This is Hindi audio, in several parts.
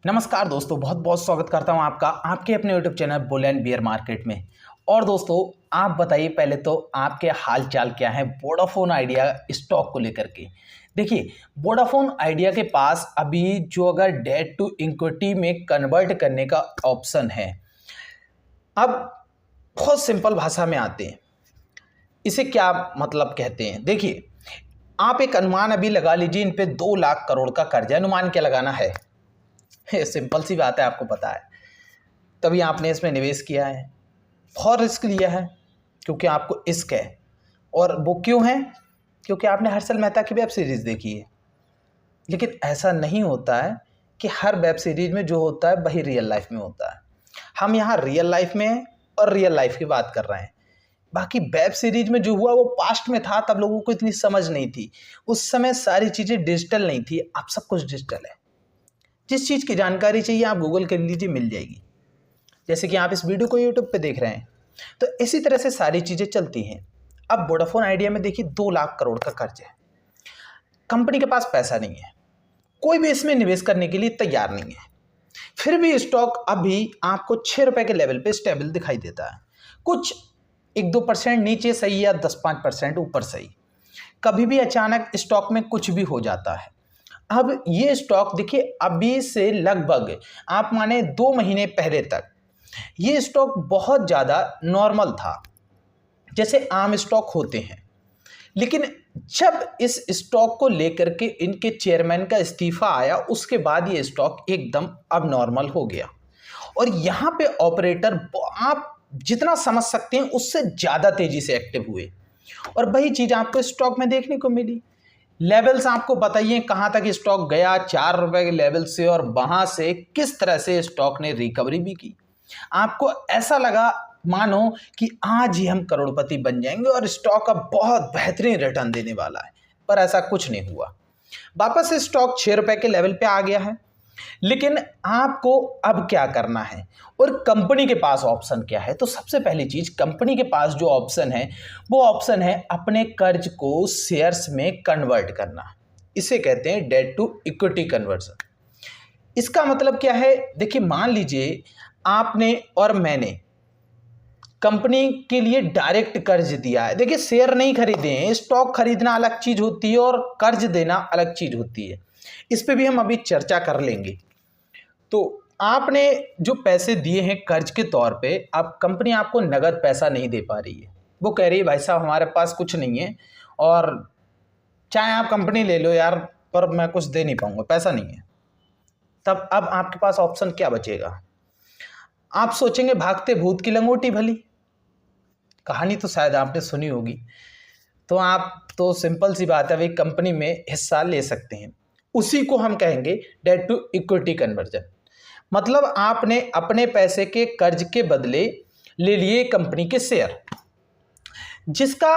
नमस्कार दोस्तों, बहुत बहुत स्वागत करता हूं आपका आपके अपने YouTube channel bull and beer market में। और दोस्तों, आप बताइए पहले तो आपके हाल चाल क्या है वोडाफोन आइडिया स्टॉक को लेकर के। देखिए, वोडाफोन आइडिया के पास अभी जो अगर डेट टू इक्विटी में कन्वर्ट करने का ऑप्शन है, अब बहुत सिंपल भाषा में आते हैं, इसे क्या मतलब कहते हैं। देखिए, आप एक अनुमान अभी लगा लीजिए, इन पे 2 लाख करोड़ का कर्ज है। अनुमान क्या लगाना है, सिंपल सी बात है, आपको पता है। तभी आपने इसमें निवेश किया है, बहुत रिस्क लिया है, क्योंकि आपको इश्क है। और वो क्यों है? क्योंकि आपने हर्षल मेहता की वेब सीरीज़ देखी है। लेकिन ऐसा नहीं होता है कि हर वेब सीरीज में जो होता है वही रियल लाइफ में होता है। हम यहाँ रियल लाइफ में और रियल लाइफ की बात कर रहे हैं। बाकी वेब सीरीज में जो हुआ वो पास्ट में था, तब लोगों को इतनी समझ नहीं थी। उस समय सारी चीज़ें डिजिटल नहीं थी, अब सब कुछ डिजिटल है। जिस चीज़ की जानकारी चाहिए आप गूगल कर लीजिए, मिल जाएगी। जैसे कि आप इस वीडियो को यूट्यूब पे देख रहे हैं, तो इसी तरह से सारी चीज़ें चलती हैं। अब वोडाफोन आइडिया में देखिए 2 लाख करोड़ का कर्ज है, कंपनी के पास पैसा नहीं है, कोई भी इसमें निवेश करने के लिए तैयार नहीं है। फिर भी स्टॉक अभी आपको 6 रुपये के लेवल पे स्टेबल दिखाई देता है। कुछ 1-2% नीचे सही या 10-5% ऊपर सही। कभी भी अचानक स्टॉक में कुछ भी हो जाता है। अब ये स्टॉक देखिए, अभी से लगभग आप माने 2 महीने पहले तक ये स्टॉक बहुत ज़्यादा नॉर्मल था, जैसे आम स्टॉक होते हैं। लेकिन जब इस स्टॉक को लेकर के इनके चेयरमैन का इस्तीफा आया, उसके बाद ये स्टॉक एकदम अब नॉर्मल हो गया। और यहाँ पे ऑपरेटर आप जितना समझ सकते हैं उससे ज़्यादा तेज़ी से एक्टिव हुए, और वही चीज़ आपको स्टॉक में देखने को मिली। लेवल्स आपको बताइए कहाँ तक स्टॉक गया 4 रुपये के लेवल से, और वहाँ से किस तरह से स्टॉक ने रिकवरी भी की। आपको ऐसा लगा मानो कि आज ही हम करोड़पति बन जाएंगे और स्टॉक अब बहुत बेहतरीन रिटर्न देने वाला है, पर ऐसा कुछ नहीं हुआ। वापस से स्टॉक 6 रुपये के लेवल पे आ गया है। लेकिन आपको अब क्या करना है और कंपनी के पास ऑप्शन क्या है? तो सबसे पहली चीज, कंपनी के पास जो ऑप्शन है वो ऑप्शन है अपने कर्ज को शेयर्स में कन्वर्ट करना। इसे कहते हैं डेट टू इक्विटी कन्वर्जन। इसका मतलब क्या है? देखिए, मान लीजिए आपने और मैंने कंपनी के लिए डायरेक्ट कर्ज दिया है। देखिए, शेयर नहीं खरीदे हैं, स्टॉक खरीदना अलग चीज होती है और कर्ज देना अलग चीज होती है। इस पे भी हम अभी चर्चा कर लेंगे। तो आपने जो पैसे दिए हैं कर्ज के तौर पे, अब कंपनी आपको नगद पैसा नहीं दे पा रही है। वो कह रही है भाई साहब हमारे पास कुछ नहीं है, और चाहे आप कंपनी ले लो यार, पर मैं कुछ दे नहीं पाऊंगा, पैसा नहीं है। तब अब आपके पास ऑप्शन क्या बचेगा? आप सोचेंगे भागते भूत की लंगोटी भली। कहानी तो शायद आपने सुनी होगी। तो आप तो सिंपल सी बात है, भाई कंपनी में हिस्सा ले सकते हैं। उसी को हम कहेंगे डेट टू इक्विटी कन्वर्जन। मतलब आपने अपने पैसे के कर्ज के बदले ले लिए कंपनी के शेयर, जिसका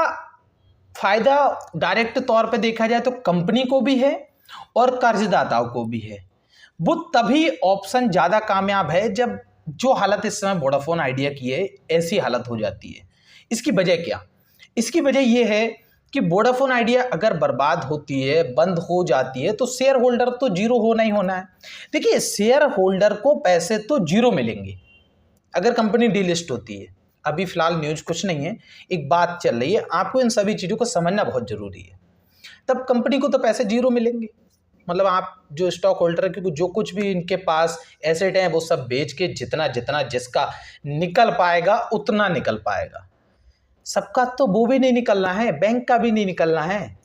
फायदा डायरेक्ट तौर पे देखा जाए तो कंपनी को भी है और कर्जदाताओं को भी है। वो तभी ऑप्शन ज़्यादा कामयाब है जब जो हालत इस समय वोडाफोन आइडिया की है, ऐसी हालत हो जाती है। इसकी वजह क्या? इसकी वजह यह है कि वोडाफोन आइडिया अगर बर्बाद होती है, बंद हो जाती है, तो शेयर होल्डर तो जीरो होना ही होना है। देखिए, शेयर होल्डर को पैसे तो जीरो मिलेंगे अगर कंपनी डीलिस्ट होती है। अभी फिलहाल न्यूज कुछ नहीं है, एक बात चल रही है, आपको इन सभी चीज़ों को समझना बहुत जरूरी है। तब कंपनी को तो पैसे जीरो मिलेंगे। मतलब आप जो स्टॉक होल्डर है, क्योंकि जो कुछ भी इनके पास एसेट हैं वो सब बेच के जितना जितना जिसका निकल पाएगा उतना निकल पाएगा। सबका तो वो भी नहीं निकलना है, बैंक का भी नहीं निकलना है।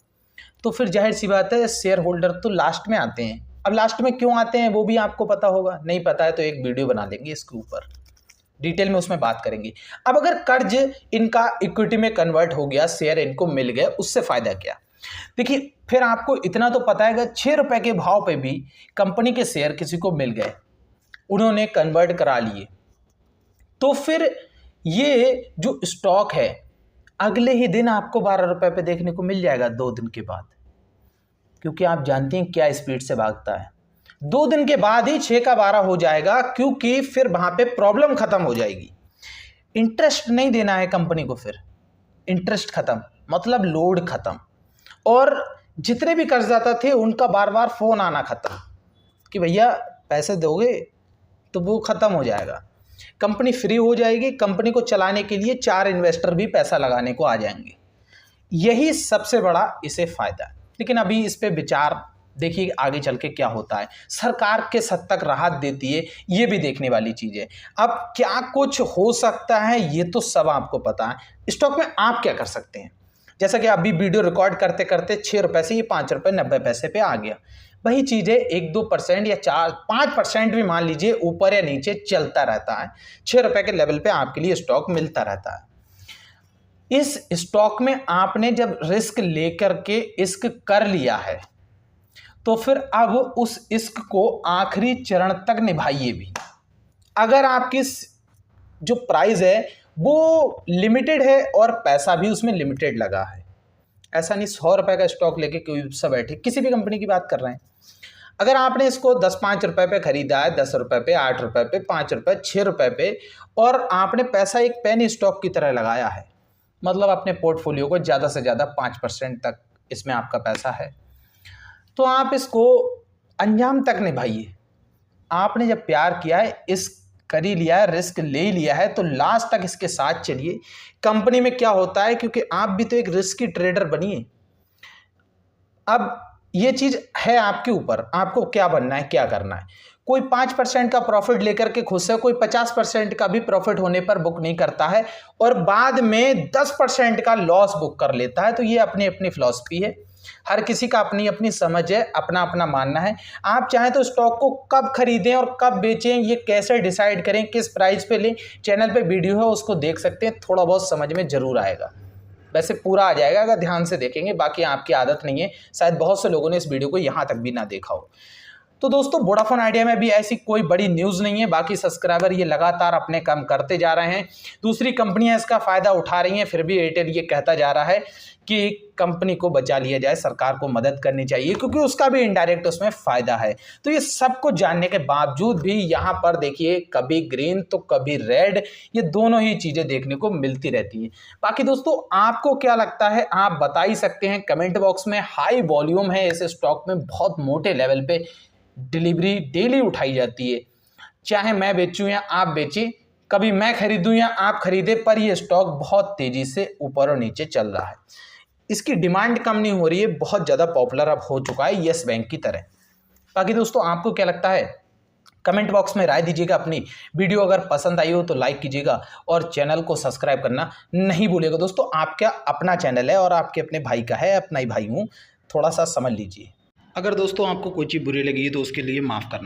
तो फिर जाहिर सी बात है शेयर होल्डर तो लास्ट में आते हैं। अब लास्ट में क्यों आते हैं वो भी आपको पता होगा, नहीं पता है तो एक वीडियो बना लेंगे इसके ऊपर, डिटेल में उसमें बात करेंगे। अब अगर कर्ज इनका इक्विटी में कन्वर्ट हो गया, शेयर इनको मिल गए, उससे फायदा क्या? देखिए, फिर आपको इतना तो पता है 6 रुपए के भाव पे भी कंपनी के शेयर किसी को मिल गए, उन्होंने कन्वर्ट करा लिए, तो फिर ये जो स्टॉक है अगले ही दिन आपको 12 रुपए पे देखने को मिल जाएगा 2 दिन के बाद। क्योंकि आप जानते हैं क्या स्पीड से भागता है। 2 दिन के बाद ही 6 का 12 हो जाएगा, क्योंकि फिर वहां पे प्रॉब्लम खत्म हो जाएगी। इंटरेस्ट नहीं देना है कंपनी को, फिर इंटरेस्ट खत्म मतलब लोड खत्म, और जितने भी कर्जदाता थे उनका बार बार फोन आना खत्म कि भैया पैसे दोगे तो वो ख़त्म हो जाएगा, कंपनी फ्री हो जाएगी। कंपनी को चलाने के लिए 4 इन्वेस्टर भी पैसा लगाने को आ जाएंगे। यही सबसे बड़ा इसे फ़ायदा है। लेकिन अभी इस पे विचार देखिए आगे चल के क्या होता है। सरकार किस हद तक राहत देती है ये भी देखने वाली चीज़ है। अब क्या कुछ हो सकता है ये तो सब आपको पता है। स्टॉक में आप क्या कर सकते हैं, जैसा कि अभी वीडियो रिकॉर्ड करते करते 6 रुपये से ये 5 रुपये 90 पैसे पे आ गया। वही चीज़ें 1-2% या 4-5% भी मान लीजिए ऊपर या नीचे चलता रहता है। 6 रुपये के लेवल पे आपके लिए स्टॉक मिलता रहता है। इस स्टॉक में आपने जब रिस्क लेकर के इश्क कर लिया है तो फिर अब उस इश्क को आखिरी चरण तक निभाइए भी। अगर आपकी जो प्राइस है वो लिमिटेड है और पैसा भी उसमें लिमिटेड लगा है, ऐसा नहीं 100 रुपये का स्टॉक लेके कोई सब बैठे, किसी भी कंपनी की बात कर रहे हैं। अगर आपने इसको 10-5 रुपये पे खरीदा है, 10 रुपये पे, 8 रुपये पे, 5 रुपये, 6 रुपये पे, और आपने पैसा एक पेनी स्टॉक की तरह लगाया है, मतलब अपने पोर्टफोलियो को ज़्यादा से ज़्यादा 5% तक इसमें आपका पैसा है, तो आप इसको अंजाम तक निभाइए। आपने जब प्यार किया है, इस कर ही लिया है, रिस्क ले ही लिया है, तो लास्ट तक इसके साथ चलिए। कंपनी में क्या होता है, क्योंकि आप भी तो एक रिस्की ट्रेडर बनिए। अब ये चीज़ है आपके ऊपर, आपको क्या बनना है, क्या करना है। कोई 5% का प्रॉफिट लेकर के खुश है, कोई 50% का भी प्रॉफिट होने पर बुक नहीं करता है और बाद में 10% का लॉस बुक कर लेता है। तो ये अपनी अपनी फिलॉसफी है, हर किसी का अपनी अपनी समझ है, अपना अपना मानना है। आप चाहें तो स्टॉक को कब खरीदें और कब बेचें, ये कैसे डिसाइड करें, किस प्राइस पे लें, चैनल पे वीडियो है उसको देख सकते हैं, थोड़ा बहुत समझ में ज़रूर आएगा। वैसे पूरा आ जाएगा अगर ध्यान से देखेंगे, बाकी आपकी आदत नहीं है, शायद बहुत से लोगों ने इस वीडियो को यहाँ तक भी ना देखा हो। तो दोस्तों वोडाफोन आइडिया में भी ऐसी कोई बड़ी न्यूज़ नहीं है, बाकी सब्सक्राइबर ये लगातार अपने कम करते जा रहे हैं, दूसरी कंपनियां इसका फ़ायदा उठा रही हैं, फिर भी एयरटेल ये कहता जा रहा है कि कंपनी को बचा लिया जाए, सरकार को मदद करनी चाहिए, क्योंकि उसका भी इनडायरेक्ट उसमें फ़ायदा है। तो ये सब कुछ जानने के बावजूद भी यहाँ पर देखिए कभी ग्रीन तो कभी रेड, ये दोनों ही चीज़ें देखने को मिलती रहती हैं। बाकी दोस्तों आपको क्या लगता है आप बता ही सकते हैं कमेंट बॉक्स में। हाई वॉल्यूम है इस स्टॉक में, बहुत मोटे लेवल पे डिलीवरी डेली उठाई जाती है, चाहे मैं बेचूं या आप बेचें, कभी मैं खरीदूं या आप खरीदें, पर ये स्टॉक बहुत तेज़ी से ऊपर और नीचे चल रहा है। इसकी डिमांड कम नहीं हो रही है, बहुत ज़्यादा पॉपुलर अब हो चुका है येस बैंक की तरह। बाकी दोस्तों आपको क्या लगता है कमेंट बॉक्स में राय दीजिएगा अपनी। वीडियो अगर पसंद आई हो तो लाइक कीजिएगा और चैनल को सब्सक्राइब करना नहीं भूलिएगा। दोस्तों आपका अपना चैनल है और आपके अपने भाई का है, अपना ही भाई हूँ, थोड़ा सा समझ लीजिए। अगर दोस्तों आपको कोई चीज़ बुरी लगी तो उसके लिए माफ़ करना।